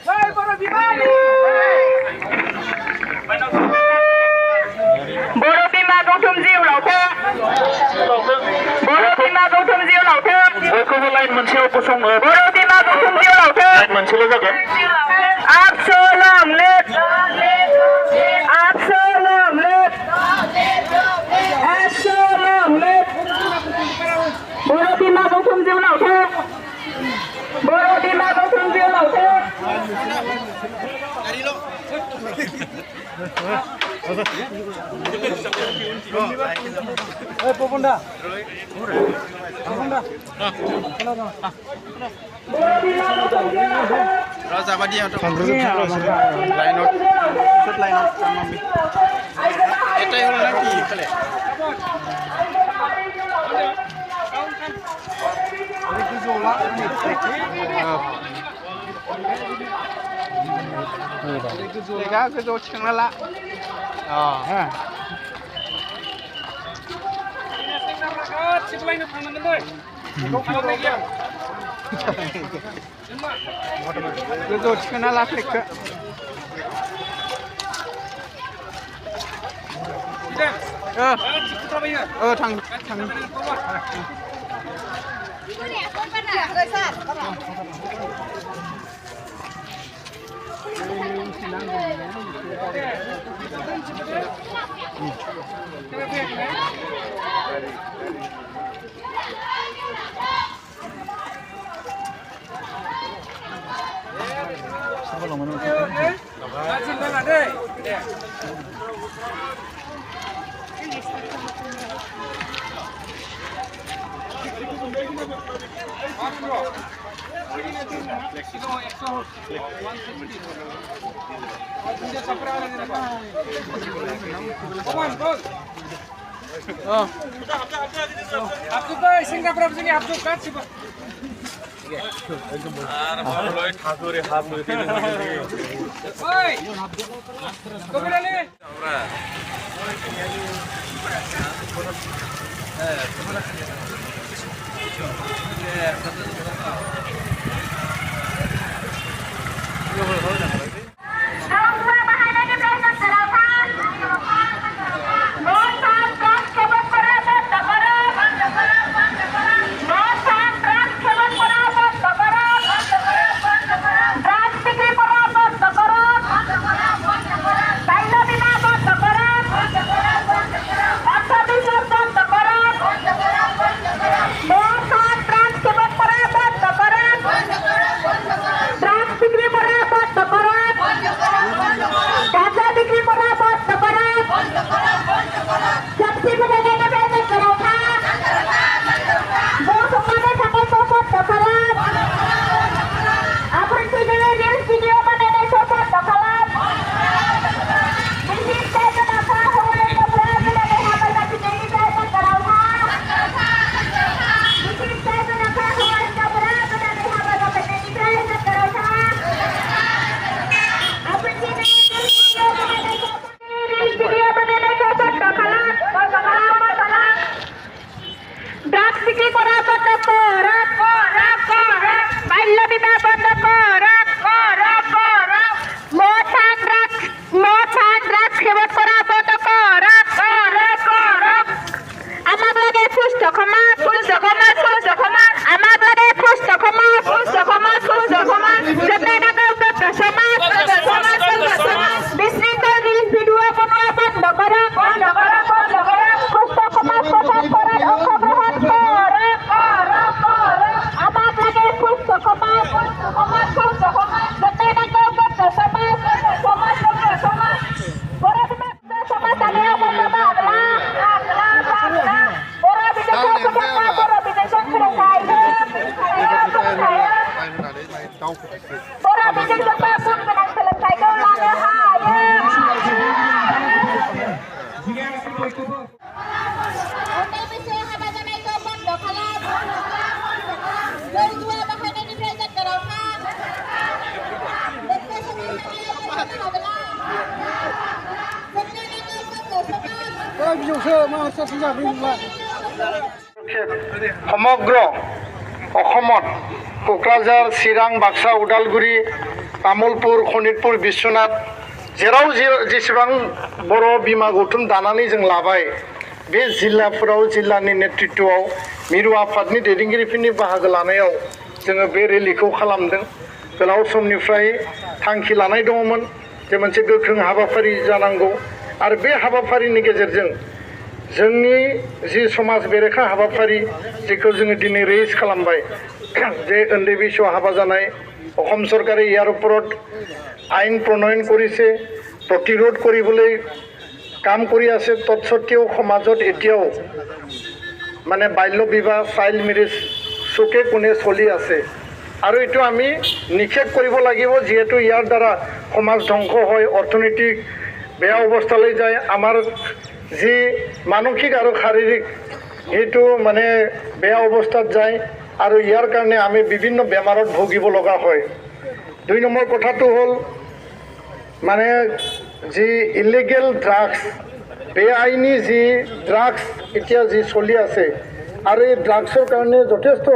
बर' बिमा गौतम जिउ लावथों बर' बिमा गौतम जिउ लावथों बयखौबो लाइन मोनसेयाव गसंनो बर' बिमा गौतम जिउ लावथों लाइन मोनसेल' जागोन Absalom live Absalom live Absalom live बर' बिमा गौतम जिउ लावथों बर' बिमा गौतम जिउ लावथों Rajabadia to line out should line out mami etai holo naki kale lega gojo thangna la ha sikलायनो थांनांगोन दै गोजौ थिखोना ला फ्लेगखौ थां সমগ্ৰ অসমত কোকৰাঝাৰ চিৰাং বাক্সা ওদালগুৰি तामुलपुर खनितपुर बिश्वनाथ जेराव जेसेबां बर' बिमा गौथुम दानानै जों लाबाय बे जिल्लाफोराव जिल्लानि नेतृत्वआव मिरु आफादनि दैदेनगिरिफोरनि बाहागो लानायाव जोङो बे रेलिखौ खालामदों गोलाव समनिफ्राय थांखि लानाय दङमोन जे मोनसे गोख्रों हाबाफारि जानांगौ आरो बे हाबाफारिनि गेजेरजों जोंनि जि समाज बेरेखा हाबाफारि जेखौ जोङो दिनै रेज खालामबाय जे उन्दै बैसोआव हाबा जानाय অসম চৰকাৰে ইয়াৰ ওপৰত আইন প্ৰণয়ন কৰিছে প্ৰতিৰোধ কৰিবলৈ কাম কৰি আছে তৎসত্ত্বেও সমাজত এতিয়াও মানে বাল্য বিবাহ চাইল্ড মেৰেজ চুকে কোণে চলি আছে আৰু এইটো আমি নিষেধ কৰিব লাগিব যিহেতু ইয়াৰ দ্বাৰা সমাজ ধ্বংস হয় অৰ্থনৈতিক বেয়া অৱস্থালৈ যায় আমাৰ যি মানসিক আৰু শাৰীৰিক এইটো মানে বেয়া অৱস্থাত যায় আৰু ইয়াৰ কাৰণে আমি বিভিন্ন বেমাৰত ভুগিব লগা হয় 2 নম্বৰ কথাটো হ'ল মানে যি ইলিগেল ড্ৰাগছ বেআইনী যি ড্ৰাগছ এতিয়া যি চলি আছে আৰু এই ড্ৰাগছৰ কাৰণে যথেষ্ট